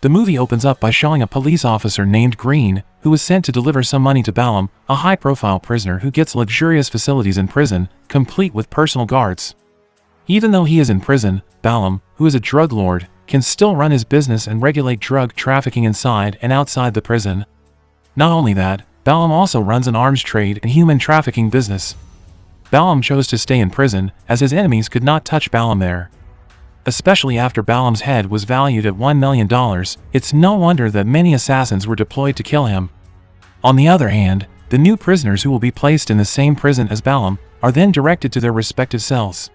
The movie opens up by showing a police officer named Green, who was sent to deliver some money to Ballum, a high-profile prisoner who gets luxurious facilities in prison, complete with personal guards. Even though he is in prison, Ballum, who is a drug lord, can still run his business and regulate drug trafficking inside and outside the prison. Not only that, Ballum also runs an arms trade and human trafficking business. Ballum chose to stay in prison, as his enemies could not touch Ballum there. Especially after Ballum's head was valued at $1 million, it's no wonder that many assassins were deployed to kill him. On the other hand, the new prisoners who will be placed in the same prison as Ballum are then directed to their respective cells.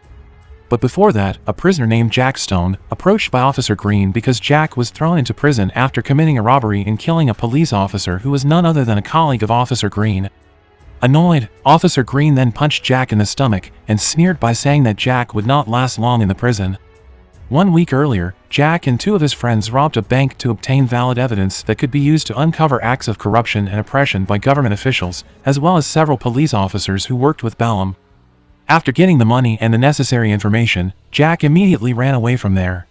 But before that, a prisoner named Jack Stone approached by Officer Green because Jack was thrown into prison after committing a robbery and killing a police officer who was none other than a colleague of Officer Green. Annoyed, Officer Green then punched Jack in the stomach and sneered by saying that Jack would not last long in the prison. 1 week earlier, Jack and 2 of his friends robbed a bank to obtain valid evidence that could be used to uncover acts of corruption and oppression by government officials, as well as several police officers who worked with Ballum. After getting the money and the necessary information, Jack immediately ran away from there.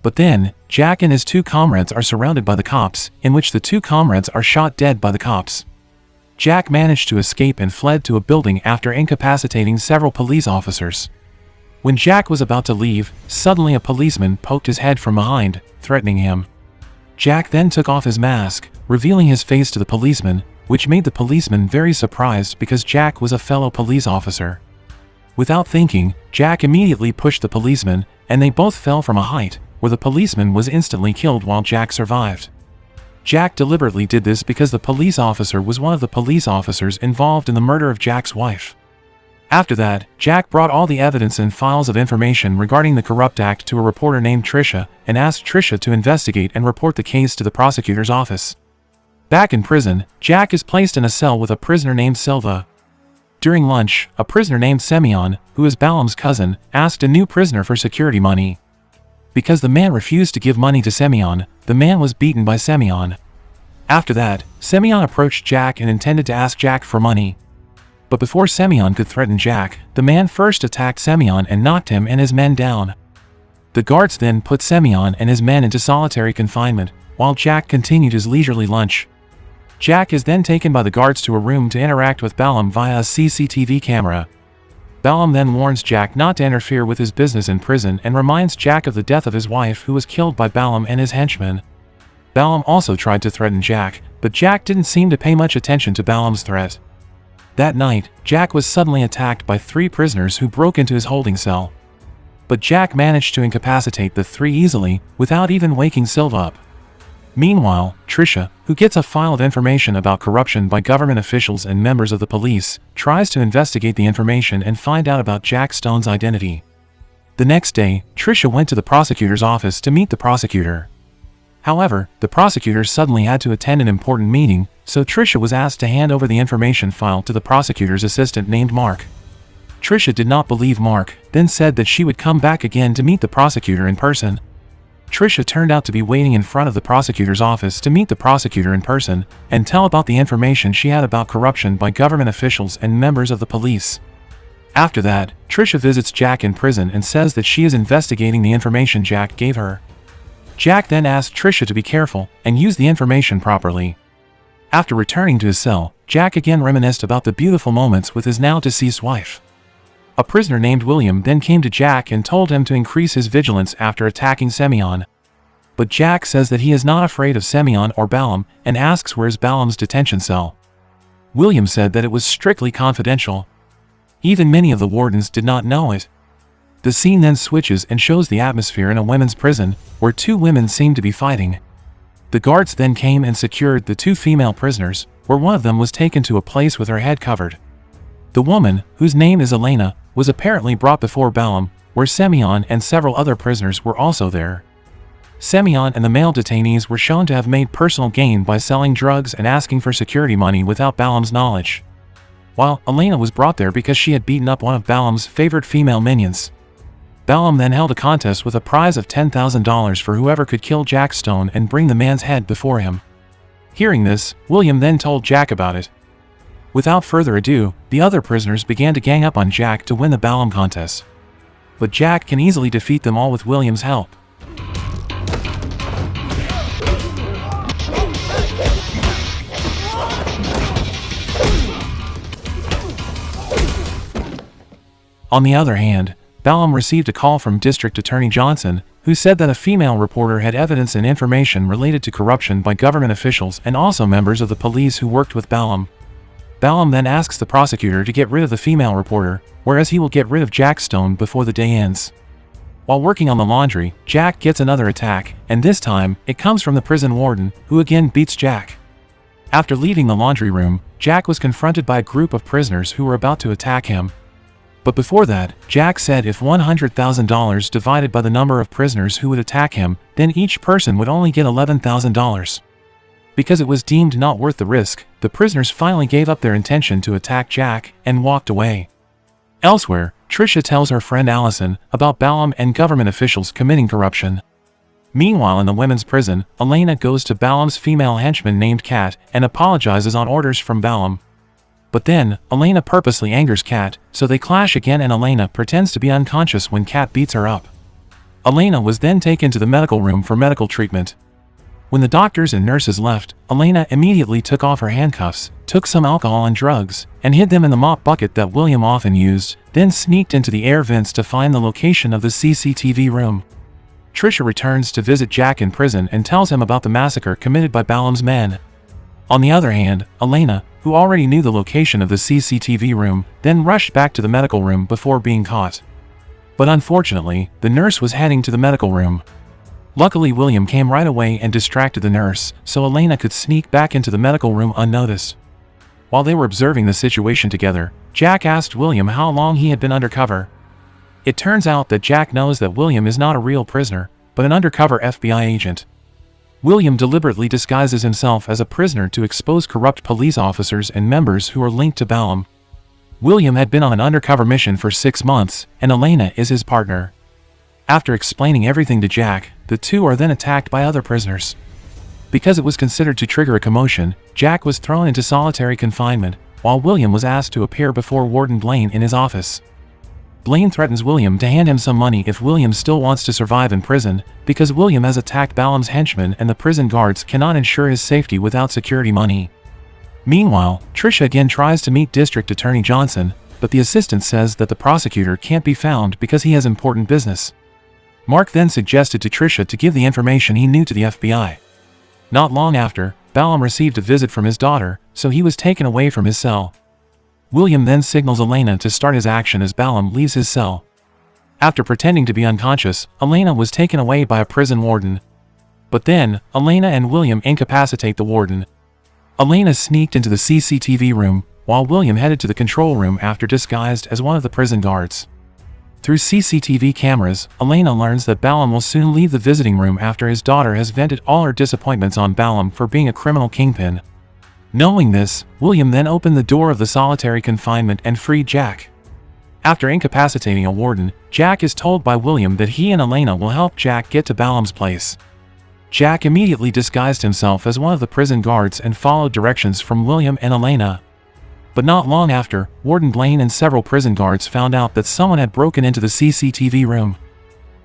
But then, Jack and his 2 comrades are surrounded by the cops, in which the 2 comrades are shot dead by the cops. Jack managed to escape and fled to a building after incapacitating several police officers. When Jack was about to leave, suddenly a policeman poked his head from behind, threatening him. Jack then took off his mask, revealing his face to the policeman, which made the policeman very surprised because Jack was a fellow police officer. Without thinking, Jack immediately pushed the policeman, and they both fell from a height, where the policeman was instantly killed while Jack survived. Jack deliberately did this because the police officer was one of the police officers involved in the murder of Jack's wife. After that, Jack brought all the evidence and files of information regarding the corrupt act to a reporter named Tricia and asked Tricia to investigate and report the case to the prosecutor's office. Back in prison, Jack is placed in a cell with a prisoner named Silva. During lunch, a prisoner named Semyon, who is Ballum's cousin, asked a new prisoner for security money. Because the man refused to give money to Semyon, the man was beaten by Semyon. After that, Semyon approached Jack and intended to ask Jack for money. But before Semyon could threaten Jack, the man first attacked Semyon and knocked him and his men down. The guards then put Semyon and his men into solitary confinement, while Jack continued his leisurely lunch. Jack is then taken by the guards to a room to interact with Ballum via a CCTV camera. Ballum then warns Jack not to interfere with his business in prison and reminds Jack of the death of his wife who was killed by Ballum and his henchmen. Ballum also tried to threaten Jack, but Jack didn't seem to pay much attention to Ballum's threat. That night, Jack was suddenly attacked by 3 prisoners who broke into his holding cell. But Jack managed to incapacitate the 3 easily, without even waking Silva up. Meanwhile, Tricia, who gets a file of information about corruption by government officials and members of the police, tries to investigate the information and find out about Jack Stone's identity. The next day, Tricia went to the prosecutor's office to meet the prosecutor. However, the prosecutor suddenly had to attend an important meeting, so Tricia was asked to hand over the information file to the prosecutor's assistant named Mark. Tricia did not believe Mark, then said that she would come back again to meet the prosecutor in person. Tricia turned out to be waiting in front of the prosecutor's office to meet the prosecutor in person and tell about the information she had about corruption by government officials and members of the police. After that, Tricia visits Jack in prison and says that she is investigating the information Jack gave her. Jack then asked Tricia to be careful and use the information properly. After returning to his cell, Jack again reminisced about the beautiful moments with his now-deceased wife. A prisoner named William then came to Jack and told him to increase his vigilance after attacking Semyon. But Jack says that he is not afraid of Semyon or Ballum and asks where is Ballum's detention cell. William said that it was strictly confidential. Even many of the wardens did not know it. The scene then switches and shows the atmosphere in a women's prison, where 2 women seem to be fighting. The guards then came and secured the 2 female prisoners, where one of them was taken to a place with her head covered. The woman, whose name is Elena, was apparently brought before Ballum, where Semyon and several other prisoners were also there. Semyon and the male detainees were shown to have made personal gain by selling drugs and asking for security money without Ballum's knowledge. While Elena was brought there because she had beaten up one of Ballum's favorite female minions. Ballum then held a contest with a prize of $10,000 for whoever could kill Jack Stone and bring the man's head before him. Hearing this, William then told Jack about it. Without further ado, the other prisoners began to gang up on Jack to win the Ballum contest. But Jack can easily defeat them all with William's help. On the other hand, Ballum received a call from District Attorney Johnson, who said that a female reporter had evidence and information related to corruption by government officials and also members of the police who worked with Ballum. Ballum then asks the prosecutor to get rid of the female reporter, whereas he will get rid of Jack Stone before the day ends. While working on the laundry, Jack gets another attack, and this time, it comes from the prison warden, who again beats Jack. After leaving the laundry room, Jack was confronted by a group of prisoners who were about to attack him. But before that, Jack said if $100,000 divided by the number of prisoners who would attack him, then each person would only get $11,000. Because it was deemed not worth the risk, the prisoners finally gave up their intention to attack Jack and walked away. Elsewhere, Tricia tells her friend Allison about Ballum and government officials committing corruption. Meanwhile, in the women's prison, Elena goes to Ballum's female henchman named Kat and apologizes on orders from Ballum. But then, Elena purposely angers Kat, so they clash again and Elena pretends to be unconscious when Kat beats her up. Elena was then taken to the medical room for medical treatment. When the doctors and nurses left, Elena immediately took off her handcuffs, took some alcohol and drugs, and hid them in the mop bucket that William often used, then sneaked into the air vents to find the location of the CCTV room. Tricia returns to visit Jack in prison and tells him about the massacre committed by Ballum's men. On the other hand, Elena, who already knew the location of the CCTV room, then rushed back to the medical room before being caught. But unfortunately, the nurse was heading to the medical room. Luckily, William came right away and distracted the nurse, so Elena could sneak back into the medical room unnoticed. While they were observing the situation together, Jack asked William how long he had been undercover. It turns out that Jack knows that William is not a real prisoner, but an undercover FBI agent. William deliberately disguises himself as a prisoner to expose corrupt police officers and members who are linked to Ballum. William had been on an undercover mission for 6 months, and Elena is his partner. After explaining everything to Jack, the two are then attacked by other prisoners. Because it was considered to trigger a commotion, Jack was thrown into solitary confinement, while William was asked to appear before Warden Blaine in his office. Blaine threatens William to hand him some money if William still wants to survive in prison, because William has attacked Ballum's henchmen and the prison guards cannot ensure his safety without security money. Meanwhile, Tricia again tries to meet District Attorney Johnson, but the assistant says that the prosecutor can't be found because he has important business. Mark then suggested to Tricia to give the information he knew to the FBI. Not long after, Ballum received a visit from his daughter, so he was taken away from his cell. William then signals Elena to start his action as Ballum leaves his cell. After pretending to be unconscious, Elena was taken away by a prison warden. But then, Elena and William incapacitate the warden. Elena sneaked into the CCTV room, while William headed to the control room after disguised as one of the prison guards. Through CCTV cameras, Elena learns that Ballum will soon leave the visiting room after his daughter has vented all her disappointments on Ballum for being a criminal kingpin. Knowing this, William then opened the door of the solitary confinement and freed Jack. After incapacitating a warden, Jack is told by William that he and Elena will help Jack get to Ballum's place. Jack immediately disguised himself as one of the prison guards and followed directions from William and Elena. But not long after, Warden Blaine and several prison guards found out that someone had broken into the CCTV room.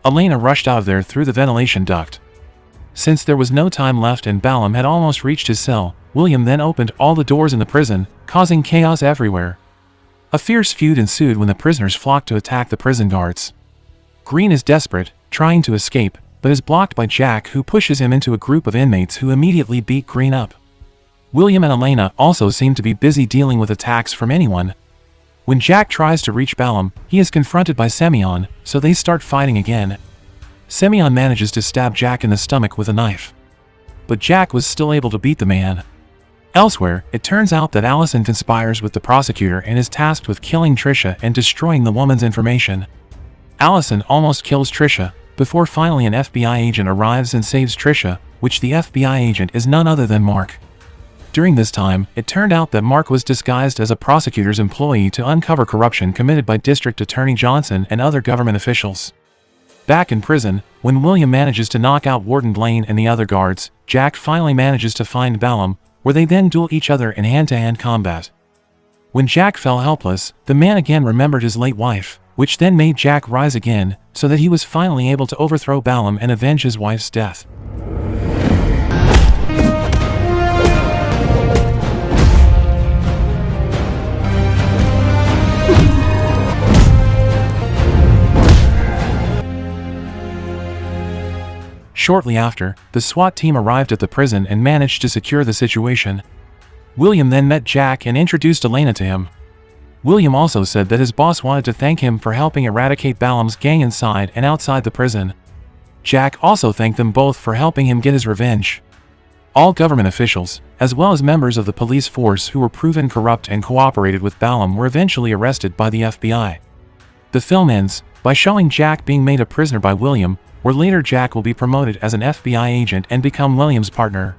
Elena rushed out of there through the ventilation duct. Since there was no time left and Ballum had almost reached his cell, William then opened all the doors in the prison, causing chaos everywhere. A fierce feud ensued when the prisoners flocked to attack the prison guards. Green is desperate, trying to escape, but is blocked by Jack, who pushes him into a group of inmates who immediately beat Green up. William and Elena also seem to be busy dealing with attacks from anyone. When Jack tries to reach Ballum, he is confronted by Semyon, so they start fighting again. Semyon manages to stab Jack in the stomach with a knife. But Jack was still able to beat the man. Elsewhere, it turns out that Allison conspires with the prosecutor and is tasked with killing Tricia and destroying the woman's information. Allison almost kills Tricia, before finally an FBI agent arrives and saves Tricia, which the FBI agent is none other than Mark. During this time, it turned out that Mark was disguised as a prosecutor's employee to uncover corruption committed by District Attorney Johnson and other government officials. Back in prison, when William manages to knock out Warden Blaine and the other guards, Jack finally manages to find Ballum, where they then duel each other in hand-to-hand combat. When Jack fell helpless, the man again remembered his late wife, which then made Jack rise again, so that he was finally able to overthrow Ballum and avenge his wife's death. Shortly after, the SWAT team arrived at the prison and managed to secure the situation. William then met Jack and introduced Elena to him. William also said that his boss wanted to thank him for helping eradicate Ballum's gang inside and outside the prison. Jack also thanked them both for helping him get his revenge. All government officials, as well as members of the police force who were proven corrupt and cooperated with Ballum, were eventually arrested by the FBI. The film ends by showing Jack being made a prisoner by William, where later Jack will be promoted as an FBI agent and become William's partner.